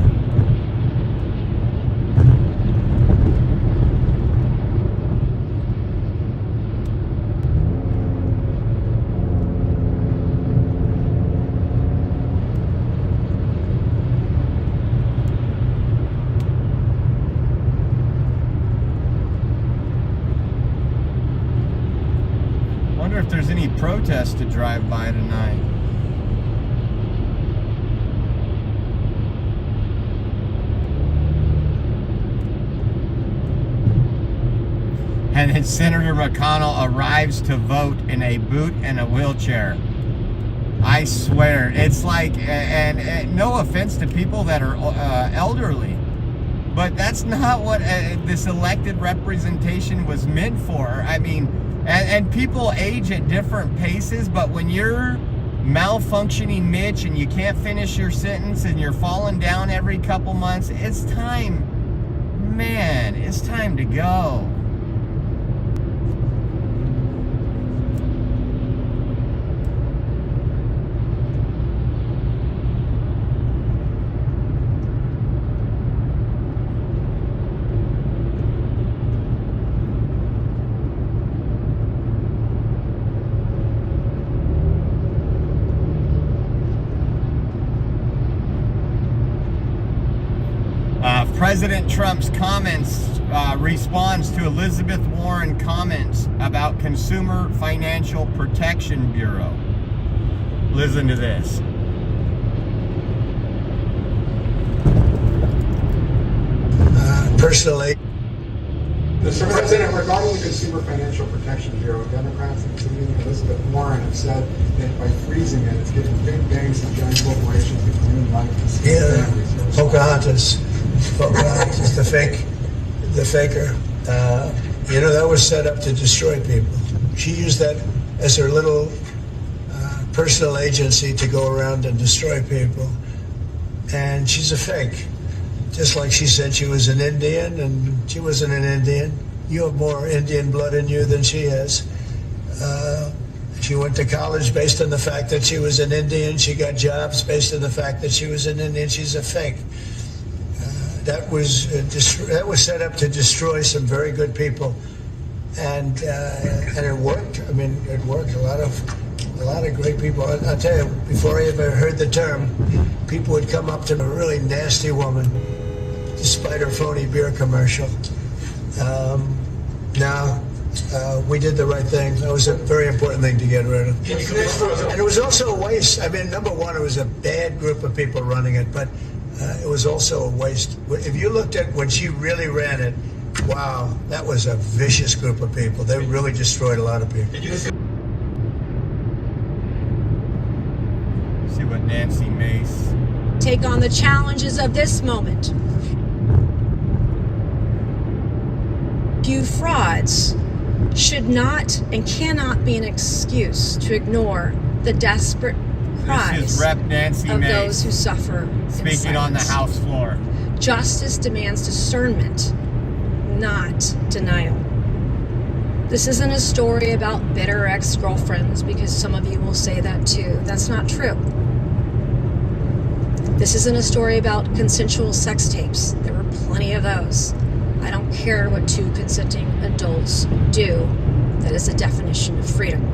Speaker 1: Wonder if there's any protests to drive by tonight. And then Senator McConnell arrives to vote in a boot and a wheelchair. I swear, it's like, and no offense to people that are elderly, but that's not what this elected representation was meant for. I mean, and people age at different paces, but when you're malfunctioning Mitch and you can't finish your sentence and you're falling down every couple months, it's time, man, it's time to go. President Trump's comments responds to Elizabeth Warren comments about Consumer Financial Protection Bureau. Listen to this.
Speaker 5: Personally,
Speaker 8: Mr. President, regarding the Consumer Financial Protection Bureau, Democrats, including Elizabeth Warren, have said that by freezing it, it's giving big banks and giant corporations the green light to sue families.
Speaker 5: Pocahontas, the faker. That was set up to destroy people. She used that as her little personal agency to go around and destroy people. And she's a fake. Just like she said she was an Indian, and she wasn't an Indian. You have more Indian blood in you than she has. She went to college based on the fact that she was an Indian. She got jobs based on the fact that she was an Indian. She's a fake. That was set up to destroy some very good people, and it worked. I mean, it worked. A lot of great people. I'll tell you, before I ever heard the term, people would come up to a really nasty woman, despite her phony beer commercial. We did the right thing. That was a very important thing to get rid of. And it was also a waste. I mean, number one, it was a bad group of people running it, but it was also a waste. If you looked at when she really ran it, wow, that was a vicious group of people. They really destroyed a lot of people.
Speaker 1: See what Nancy Mace.
Speaker 9: Take on the challenges of this moment. Few frauds should not and cannot be an excuse to ignore the desperate cries
Speaker 1: Rep. Nancy
Speaker 9: of
Speaker 1: Mace
Speaker 9: those who suffer
Speaker 1: speaking on the House floor.
Speaker 9: Justice demands discernment, not denial. This isn't a story about bitter ex-girlfriends, because some of you will say that too. That's not true. This isn't a story about consensual sex tapes. There were plenty of those. I don't care what two consenting adults do. That is the definition of freedom.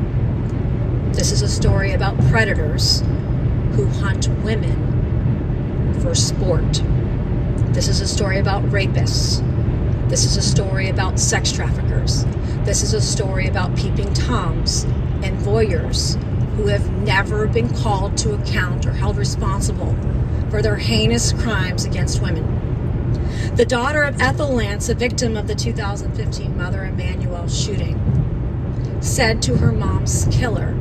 Speaker 9: This is a story about predators who hunt women for sport. This is a story about rapists. This is a story about sex traffickers. This is a story about peeping toms and voyeurs who have never been called to account or held responsible for their heinous crimes against women. The daughter of Ethel Lance, a victim of the 2015 Mother Emanuel shooting, said to her mom's killer,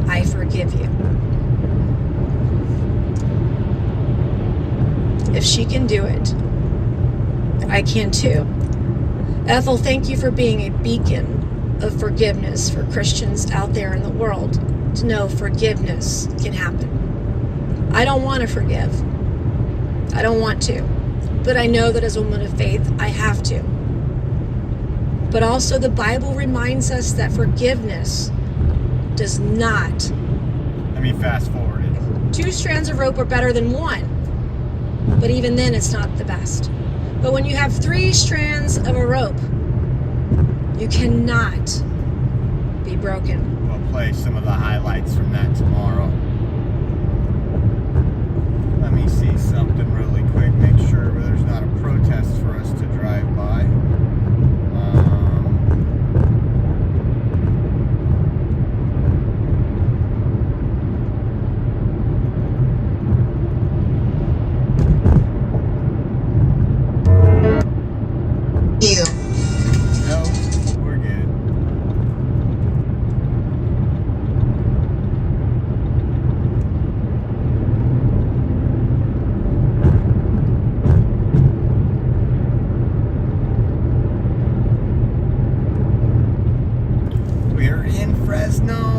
Speaker 9: "I forgive you." If she can do it, I can too. Ethel, thank you for being a beacon of forgiveness for Christians out there in the world to know forgiveness can happen. I don't want to forgive. I don't want to. But I know that as a woman of faith, I have to. But also the Bible reminds us that forgiveness does not.
Speaker 1: Let me fast forward it.
Speaker 9: 2 strands of rope are better than 1. But even then, it's not the best. But when you have 3 strands of a rope, you cannot be broken.
Speaker 1: We'll play some of the highlights from that tomorrow. Let me see something really quick, make sure there's not a protest for us to drive by.
Speaker 2: You.
Speaker 1: No, we're good. We're in Fresno.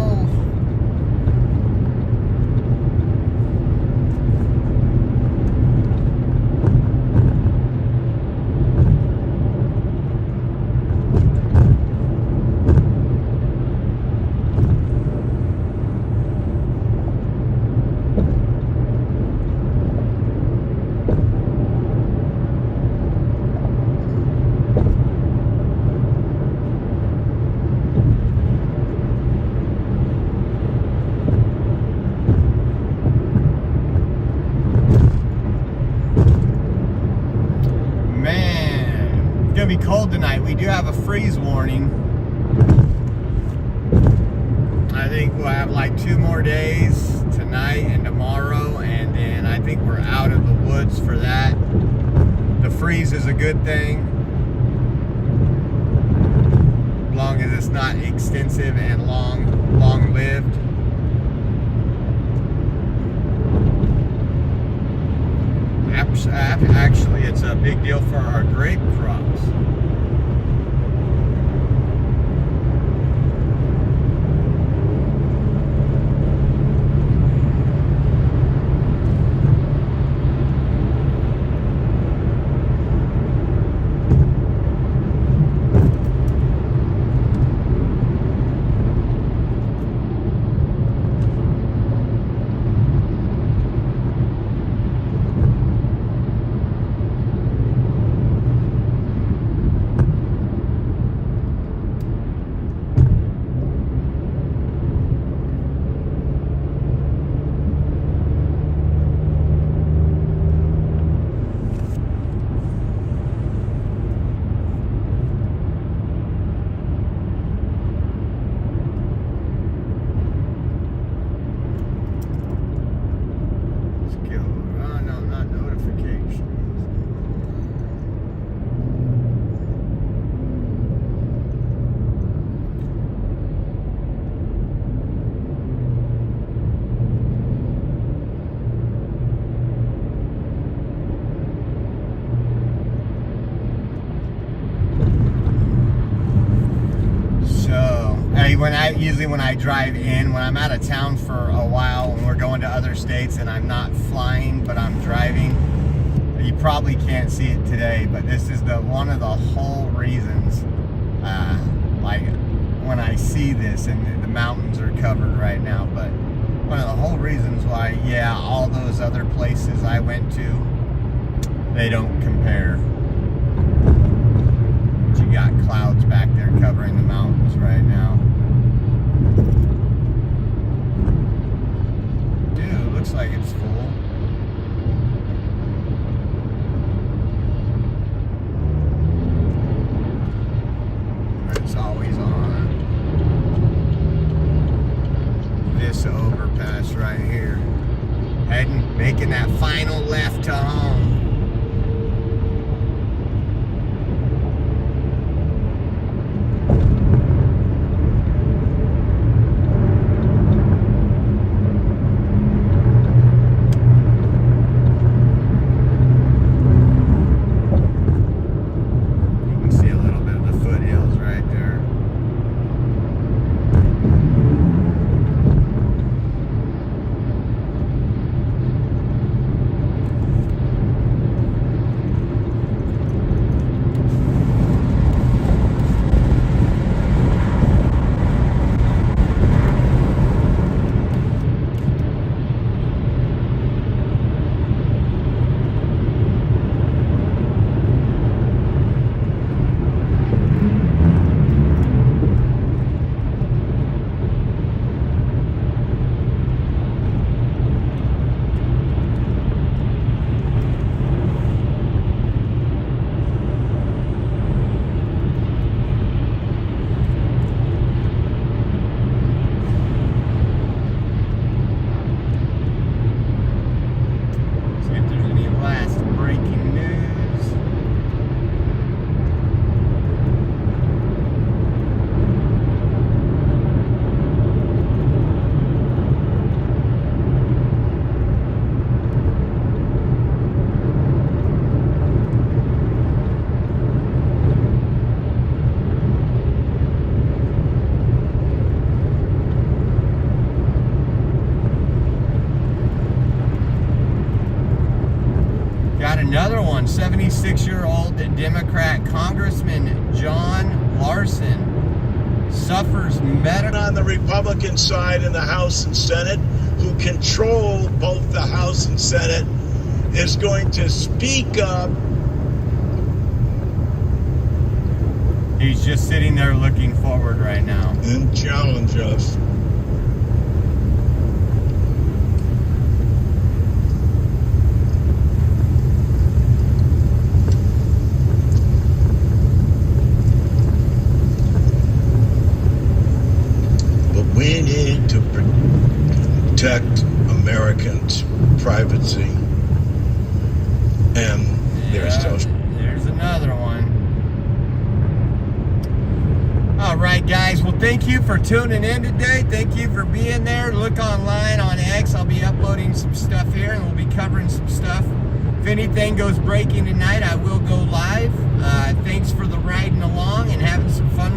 Speaker 1: Be cold tonight. We do have a freeze warning. I think we'll have like 2 more days, tonight and tomorrow, and then I think we're out of the woods for that. The freeze is a good thing, as long as it's not extensive and long-lived. Actually, it's a big deal for our grape crops. Usually when I drive in, when I'm out of town for a while, when we're going to other states and I'm not flying, but I'm driving, you probably can't see it today, but this is one of the whole reasons, like when I see this, and the mountains are covered right now, but one of the whole reasons why, yeah, all those other places I went to, they don't compare. But you got clouds back there covering the mountains right now. Dude, looks like it's full. overpass right here. Making that final left to home. You can see a little bit of the foothills right there. See if there's any last breaking news. Got another one. 76-year-old Democrat Congressman John Larson suffers medical.
Speaker 10: On the Republican side in the House and Senate, who control both the House and Senate, is going to speak up.
Speaker 1: He's just sitting there looking forward right now.
Speaker 10: And challenge us. But we need to protect Americans' privacy. And there's those.
Speaker 1: There's another one. All right, guys. Well, thank you for tuning in today. Thank you for being there. Look online on X. I'll be uploading some stuff here, and we'll be covering some stuff. If anything goes breaking tonight, I will go live. Thanks for the riding along and having some fun